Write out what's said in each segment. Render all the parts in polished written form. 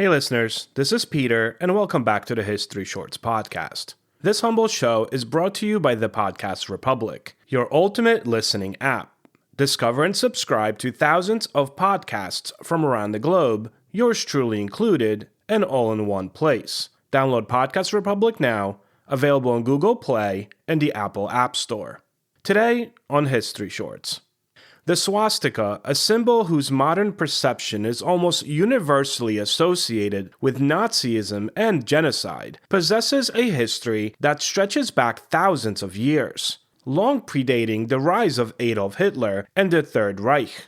Hey listeners, this is Peter, and welcome back to the History Shorts podcast. This humble show is brought to you by the Podcast Republic, your ultimate listening app. Discover and subscribe to thousands of podcasts from around the globe, yours truly included, and all in one place. Download Podcast Republic now, available on Google Play and the Apple App Store. Today on History Shorts. The swastika, a symbol whose modern perception is almost universally associated with Nazism and genocide, possesses a history that stretches back thousands of years, long predating the rise of Adolf Hitler and the Third Reich.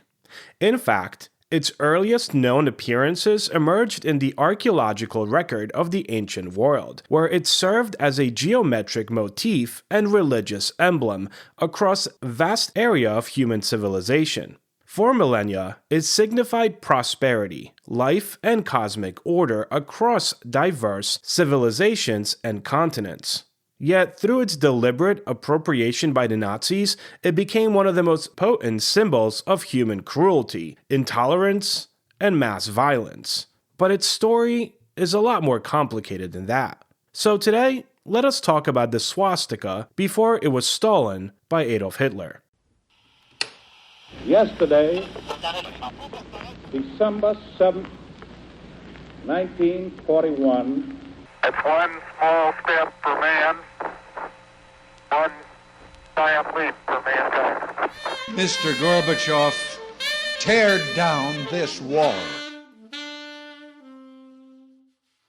In fact, its earliest known appearances emerged in the archaeological record of the ancient world, where it served as a geometric motif and religious emblem across a vast area of human civilization. For millennia, it signified prosperity, life, and cosmic order across diverse civilizations and continents. Yet, through its deliberate appropriation by the Nazis, it became one of the most potent symbols of human cruelty, intolerance, and mass violence. But its story is a lot more complicated than that. So today, let us talk about the swastika before it was stolen by Adolf Hitler. Yesterday, December 7th, 1941, it's one small step for man, one giant leap for mankind. Mr. Gorbachev, tear down this wall.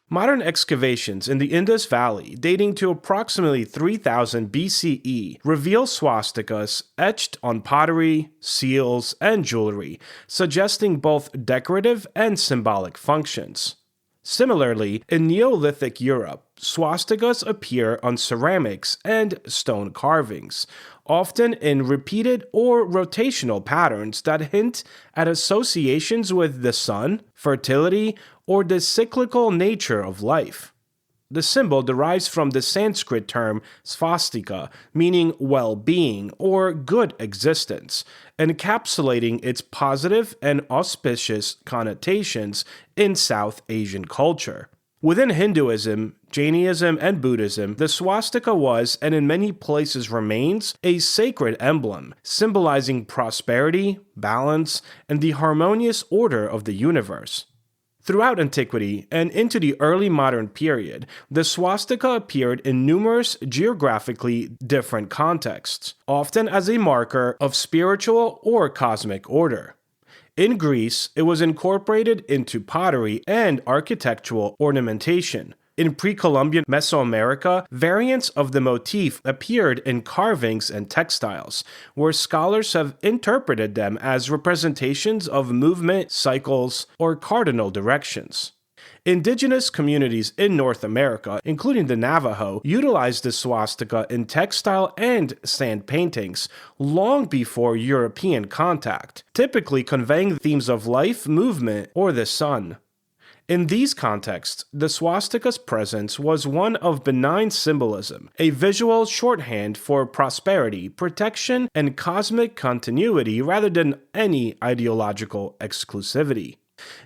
Modern excavations in the Indus Valley, dating to approximately 3000 BCE, reveal swastikas etched on pottery, seals, and jewelry, suggesting both decorative and symbolic functions. Similarly, in Neolithic Europe, swastikas appear on ceramics and stone carvings, often in repeated or rotational patterns that hint at associations with the sun, fertility, or the cyclical nature of life. The symbol derives from the Sanskrit term swastika, meaning well-being or good existence, encapsulating its positive and auspicious connotations in South Asian culture. Within Hinduism, Jainism, and Buddhism, the swastika was, and in many places remains, a sacred emblem, symbolizing prosperity, balance, and the harmonious order of the universe. Throughout antiquity and into the early modern period, the swastika appeared in numerous geographically different contexts, often as a marker of spiritual or cosmic order. In Greece, it was incorporated into pottery and architectural ornamentation. In pre-Columbian Mesoamerica, variants of the motif appeared in carvings and textiles, where scholars have interpreted them as representations of movement, cycles, or cardinal directions. Indigenous communities in North America, including the Navajo, utilized the swastika in textile and sand paintings long before European contact, typically conveying themes of life, movement, or the sun. In these contexts, the swastika's presence was one of benign symbolism, a visual shorthand for prosperity, protection, and cosmic continuity rather than any ideological exclusivity.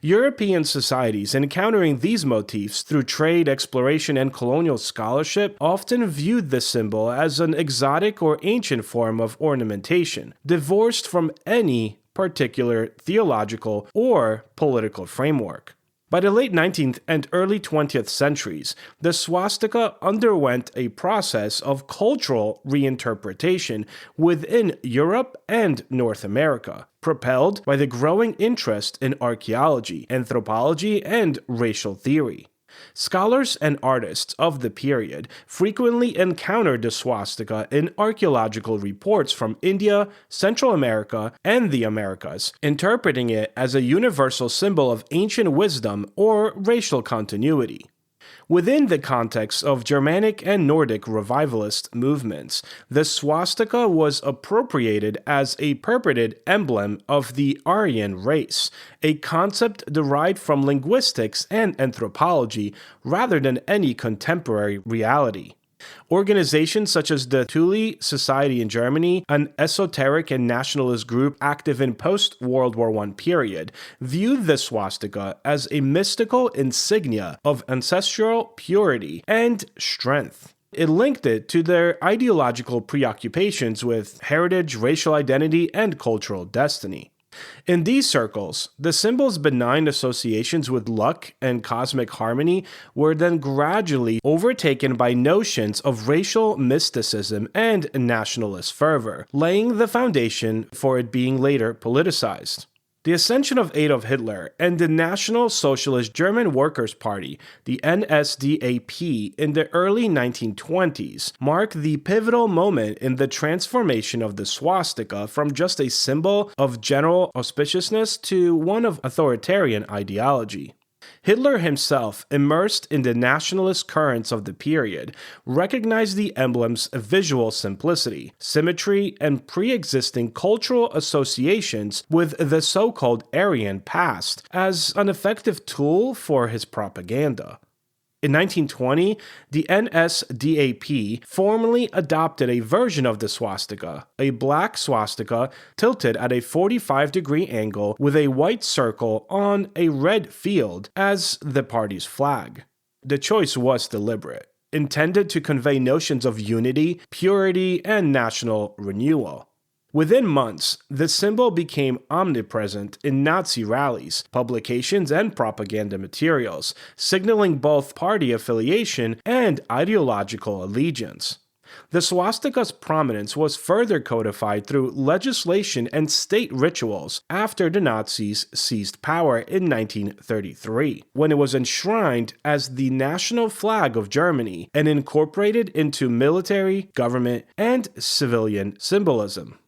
European societies encountering these motifs through trade, exploration, and colonial scholarship often viewed the symbol as an exotic or ancient form of ornamentation, divorced from any particular theological or political framework. By the late 19th and early 20th centuries, the swastika underwent a process of cultural reinterpretation within Europe and North America, propelled by the growing interest in archaeology, anthropology, and racial theory. Scholars and artists of the period frequently encountered the swastika in archaeological reports from India, Central America, and the Americas, interpreting it as a universal symbol of ancient wisdom or racial continuity. Within the context of Germanic and Nordic revivalist movements, the swastika was appropriated as a purported emblem of the Aryan race, a concept derived from linguistics and anthropology rather than any contemporary reality. Organizations such as the Thule Society in Germany, an esoteric and nationalist group active in post-World War I period, viewed the swastika as a mystical insignia of ancestral purity and strength. It linked it to their ideological preoccupations with heritage, racial identity, and cultural destiny. In these circles, the symbol's benign associations with luck and cosmic harmony were then gradually overtaken by notions of racial mysticism and nationalist fervor, laying the foundation for it being later politicized. The ascension of Adolf Hitler and the National Socialist German Workers' Party, the NSDAP, in the early 1920s mark the pivotal moment in the transformation of the swastika from just a symbol of general auspiciousness to one of authoritarian ideology. Hitler himself, immersed in the nationalist currents of the period, recognized the emblem's visual simplicity, symmetry, and pre-existing cultural associations with the so-called Aryan past as an effective tool for his propaganda. In 1920, the NSDAP formally adopted a version of the swastika, a black swastika tilted at a 45-degree angle with a white circle on a red field, as the party's flag. The choice was deliberate, intended to convey notions of unity, purity, and national renewal. Within months, the symbol became omnipresent in Nazi rallies, publications, and propaganda materials, signaling both party affiliation and ideological allegiance. The swastika's prominence was further codified through legislation and state rituals after the Nazis seized power in 1933, when it was enshrined as the national flag of Germany and incorporated into military, government, and civilian symbolism.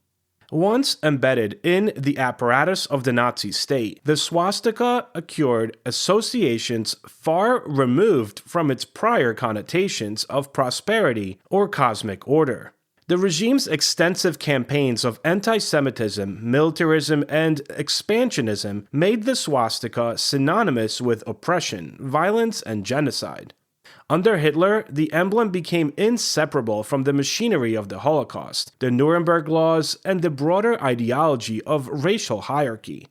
Once embedded in the apparatus of the Nazi state, the swastika acquired associations far removed from its prior connotations of prosperity or cosmic order. The regime's extensive campaigns of anti-Semitism, militarism, and expansionism made the swastika synonymous with oppression, violence, and genocide. Under Hitler, the emblem became inseparable from the machinery of the Holocaust, the Nuremberg laws, and the broader ideology of racial hierarchy.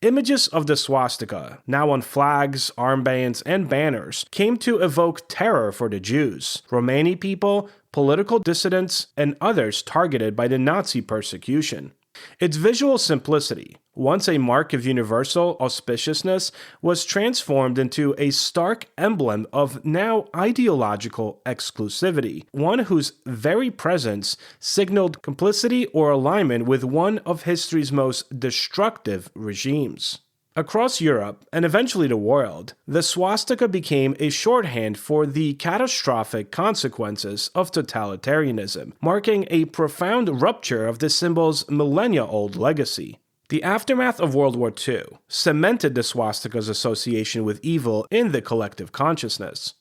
Images of the swastika, now on flags, armbands, and banners, came to evoke terror for the Jews, Romani people, political dissidents, and others targeted by the Nazi persecution. Its visual simplicity, once a mark of universal auspiciousness, was transformed into a stark emblem of now ideological exclusivity, one whose very presence signaled complicity or alignment with one of history's most destructive regimes. Across Europe, and eventually the world, the swastika became a shorthand for the catastrophic consequences of totalitarianism, marking a profound rupture of the symbol's millennia-old legacy. The aftermath of World War II cemented the swastika's association with evil in the collective consciousness.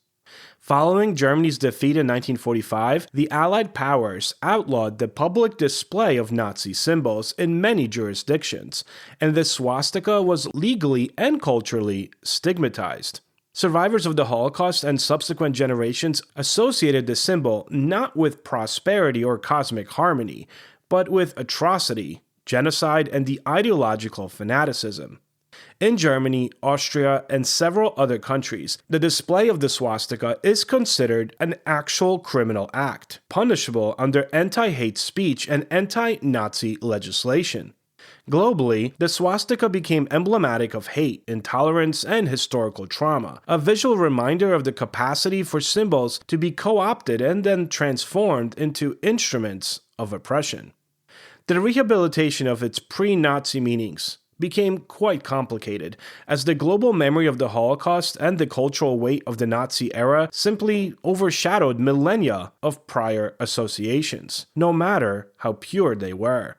Following Germany's defeat in 1945, the Allied powers outlawed the public display of Nazi symbols in many jurisdictions, and the swastika was legally and culturally stigmatized. Survivors of the Holocaust and subsequent generations associated the symbol not with prosperity or cosmic harmony, but with atrocity, genocide, and the ideological fanaticism. In Germany, Austria, and several other countries, the display of the swastika is considered an actual criminal act, punishable under anti-hate speech and anti-Nazi legislation. Globally, the swastika became emblematic of hate, intolerance, and historical trauma, a visual reminder of the capacity for symbols to be co-opted and then transformed into instruments of oppression. The rehabilitation of its pre-Nazi meanings became quite complicated, as the global memory of the Holocaust and the cultural weight of the Nazi era simply overshadowed millennia of prior associations, no matter how pure they were.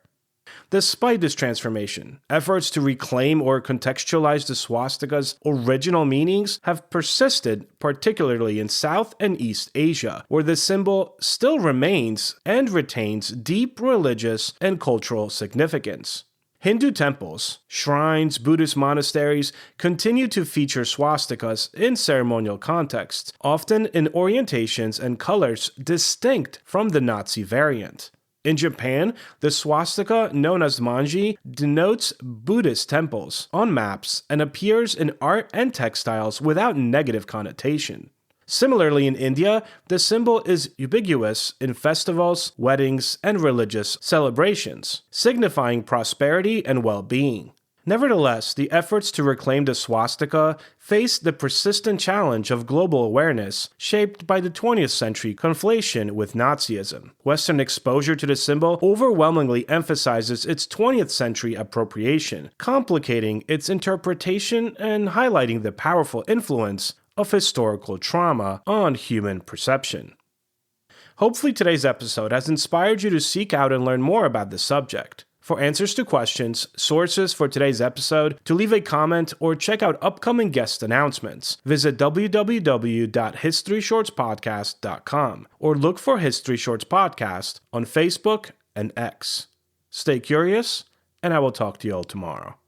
Despite this transformation, efforts to reclaim or contextualize the swastika's original meanings have persisted, particularly in South and East Asia, where the symbol still remains and retains deep religious and cultural significance. Hindu temples, shrines, Buddhist monasteries continue to feature swastikas in ceremonial contexts, often in orientations and colors distinct from the Nazi variant. In Japan, the swastika, known as manji, denotes Buddhist temples on maps and appears in art and textiles without negative connotation. Similarly, in India, the symbol is ubiquitous in festivals, weddings, and religious celebrations, signifying prosperity and well-being. Nevertheless, the efforts to reclaim the swastika face the persistent challenge of global awareness shaped by the 20th century conflation with Nazism. Western exposure to the symbol overwhelmingly emphasizes its 20th century appropriation, complicating its interpretation and highlighting the powerful influence of historical trauma on human perception. Hopefully today's episode has inspired you to seek out and learn more about this subject. For answers to questions, sources for today's episode, to leave a comment, or check out upcoming guest announcements, visit www.historyshortspodcast.com or look for History Shorts Podcast on Facebook and X. Stay curious, and I will talk to you all tomorrow.